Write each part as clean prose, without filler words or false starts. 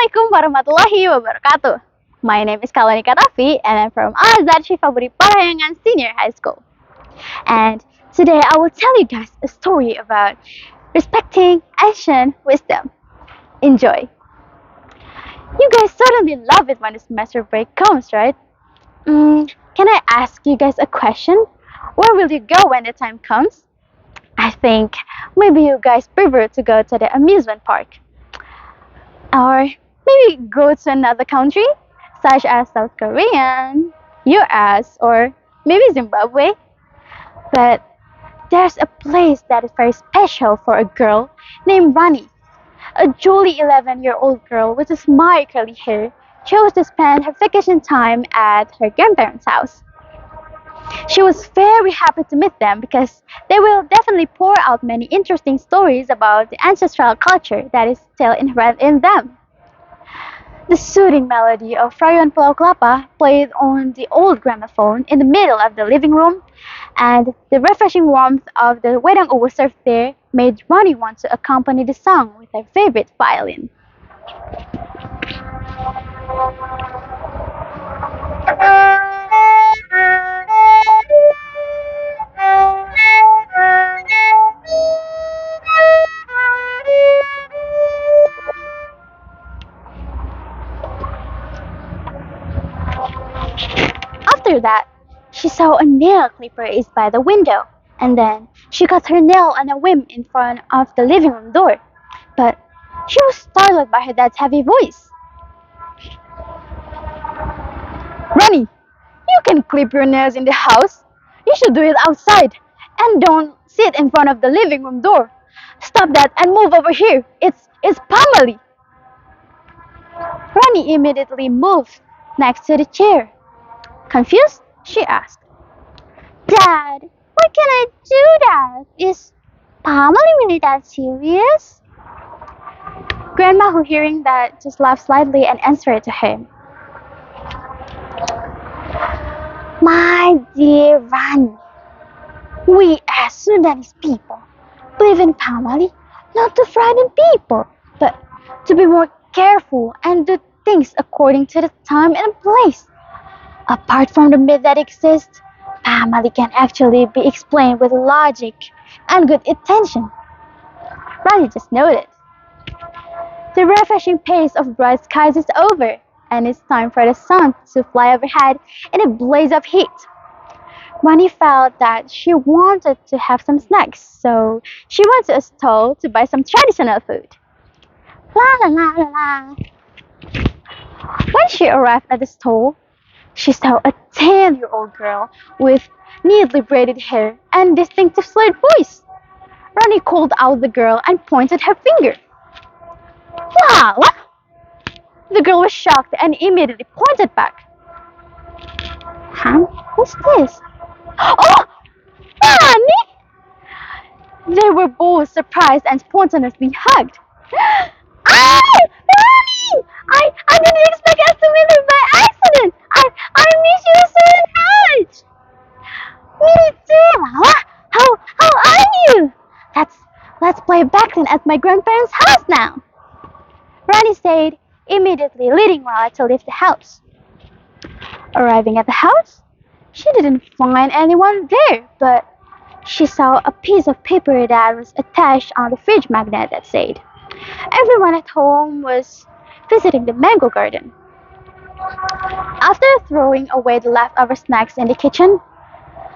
Assalamualaikum warahmatullahi wabarakatuh. My name is Qallonyca Taffy and I'm from Azhar Syifa Budi Parahyangan Senior High School. And today I will tell you guys a story about respecting ancient wisdom. Enjoy. You guys certainly love it when the semester break comes, right? Can I ask you guys a question? Where will you go when the time comes? I think maybe you guys prefer to go to the amusement park. Or maybe go to another country, such as South Korea, US, or maybe Zimbabwe. But there's a place that is very special for a girl named Rani. A jolly 11-year-old girl with a smiley curly hair chose to spend her vacation time at her grandparents' house. She was very happy to meet them because they will definitely pour out many interesting stories about the ancestral culture that is still inherent in them. The soothing melody of Rayuan Pulau Kelapa played on the old gramophone in the middle of the living room, and the refreshing warmth of the wedang uwu served there made Ronnie want to accompany the song with her favorite violin. After that, she saw a nail clipper is by the window, and then she cut her nail on a whim in front of the living room door. But she was startled by her dad's heavy voice. Ronnie, you can clip your nails in the house. You should do it outside, and don't sit in front of the living room door. Stop that and move over here. It's Pamela. Ronnie immediately moved next to the chair. Confused, she asked, Dad, why can I do that? Is Pamela really that serious? Grandma, who hearing that, just laughed slightly and answered to him. My dear Rani, we as Sudanese people believe in family not to frighten people, but to be more careful and do things according to the time and place. Apart from the myth that exists, family can actually be explained with logic and good intention. Rani just noted. The refreshing pace of bright skies is over, and it's time for the sun to fly overhead in a blaze of heat. Rani felt that she wanted to have some snacks, so she went to a stall to buy some traditional food. La la la la la. When she arrived at the stall, she saw a 10-year-old girl with neatly braided hair and distinctive slurred voice. Rani called out the girl and pointed her finger. Lala! The girl was shocked and immediately pointed back. Huh? Who's this? Oh! Rani! They were both surprised and spontaneously hugged. Rani! I didn't expect us to meet her by accident. I miss you so much. Me too. Lala. How are you? Let's play backgammon at my grandparents' house now. Rani said, immediately leading Lala to leave the house. Arriving at the house, she didn't find anyone there, but she saw a piece of paper that was attached on the fridge magnet that said, everyone at home was visiting the mango garden. After throwing away the leftover snacks in the kitchen,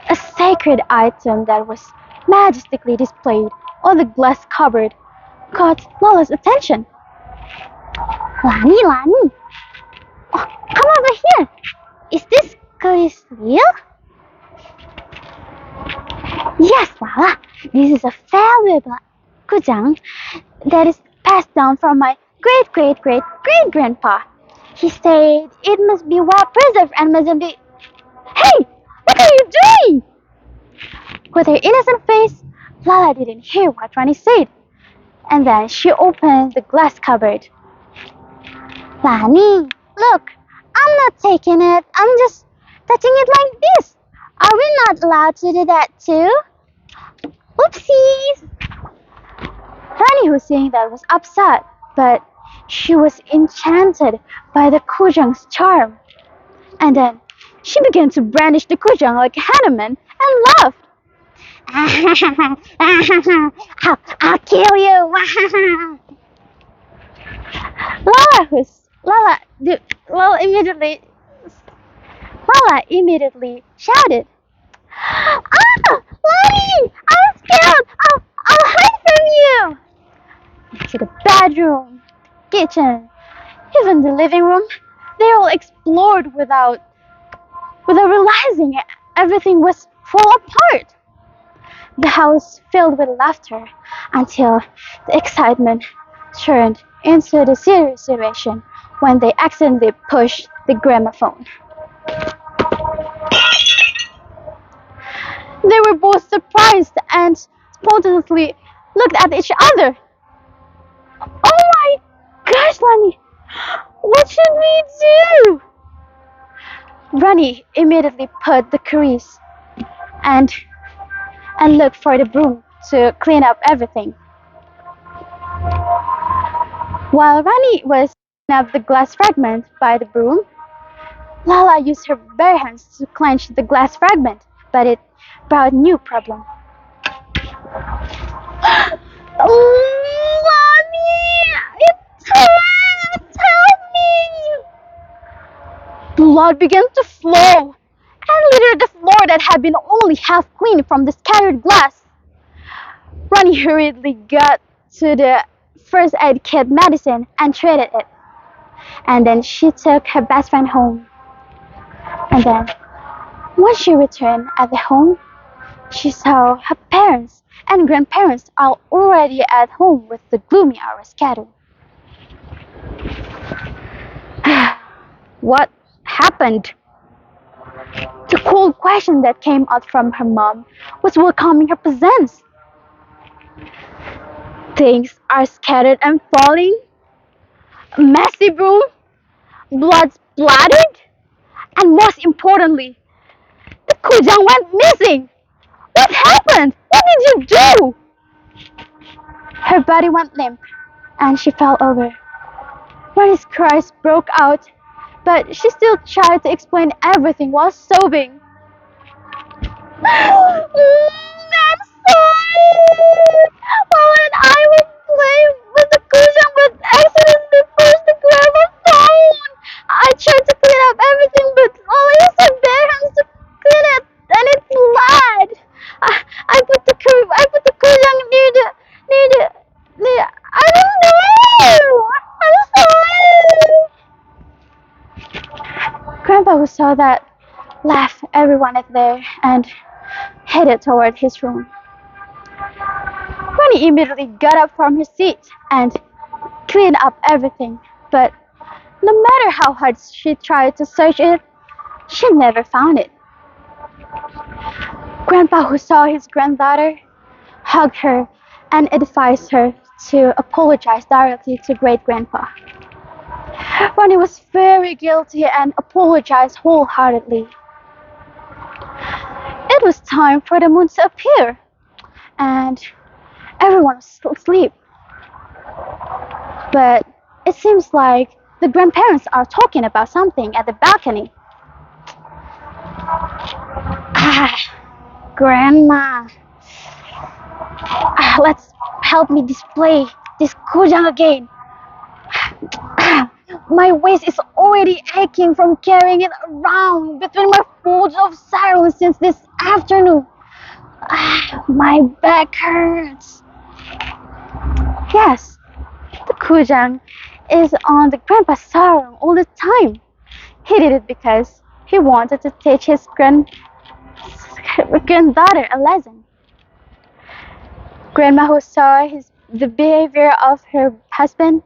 a sacred item that was majestically displayed on the glass cupboard caught Lala's attention. Lani, oh, come over here. Is this goodies real? Yes, Lala. This is a valuable kujang that is passed down from my great-great-great-great-grandpa. He said it must be well preserved and mustn't be... Hey! What are you doing? With her innocent face, Lala didn't hear what Rani said. And then she opened the glass cupboard. Lani, look, I'm not taking it. I'm just touching it like this. Are we not allowed to do that too? Oopsies! Rani, who was seeing that, was upset, but She was enchanted by the kujang's charm, and then she began to brandish the kujang like a Hanuman and laughed. I'll kill you! Lala, who's Lala, the, Lala immediately Lala immediately shouted, "Ah, Lani! I'm scared! I'll hide from you!" To the bedroom, kitchen, even the living room, they all explored without realizing everything was fall apart. The house filled with laughter until the excitement turned into the serious situation when they accidentally pushed the gramophone. They were both surprised and spontaneously looked at each other. "Oh my gosh, Lani! What should we do?" Rani immediately put the crease and looked for the broom to clean up everything. While Rani was cleaning up the glass fragment by the broom, Lala used her bare hands to clench the glass fragment, but it brought new problem. Lani, it's hurt! Help me! Blood began to flow and littered the floor that had been only half clean from the scattered glass. Ronnie hurriedly got to the first aid kit medicine and treated it. And then she took her best friend home. And then, once she returned at the home, she saw her parents and grandparents are already at home with the gloomy hours schedule. What happened? The cold question that came out from her mom was welcoming her presence. Things are scattered and falling, a messy room, blood splattered, and most importantly, the kujang went missing. What happened? What did you do? Her body went limp, and she fell over. Rani's cries broke out, but she still tried to explain everything while sobbing. I'm sorry. Mama and I were playing with the cushion but accidentally pushed the gramophone. I tried to clean up everything but all I used her bare hands to clean it and it bled. I put the cushion near the I don't know. I'm sorry. Grandpa who saw that laughed everyone at there and headed toward his room. Ronnie immediately got up from her seat and cleaned up everything, but no matter how hard she tried to search it, she never found it. Grandpa, who saw his granddaughter, hugged her and advised her to apologize directly to great-grandpa. Ronnie was very guilty and apologized wholeheartedly. It was time for the moon to appear, and everyone was still asleep. But it seems like the grandparents are talking about something at the balcony. Grandma, let's help me display this kujang again. My waist is already aching from carrying it around between my folds of sarong since this afternoon. My back hurts. Yes, the kujang is on the grandpa's sarong all the time. He did it because he wanted to teach his granddaughter a lesson. Grandma, who saw the behavior of her husband,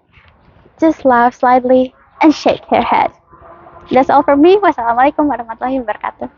just laughed slightly and shake her head. That's all from me. Wassalamualaikum warahmatullahi wabarakatuh.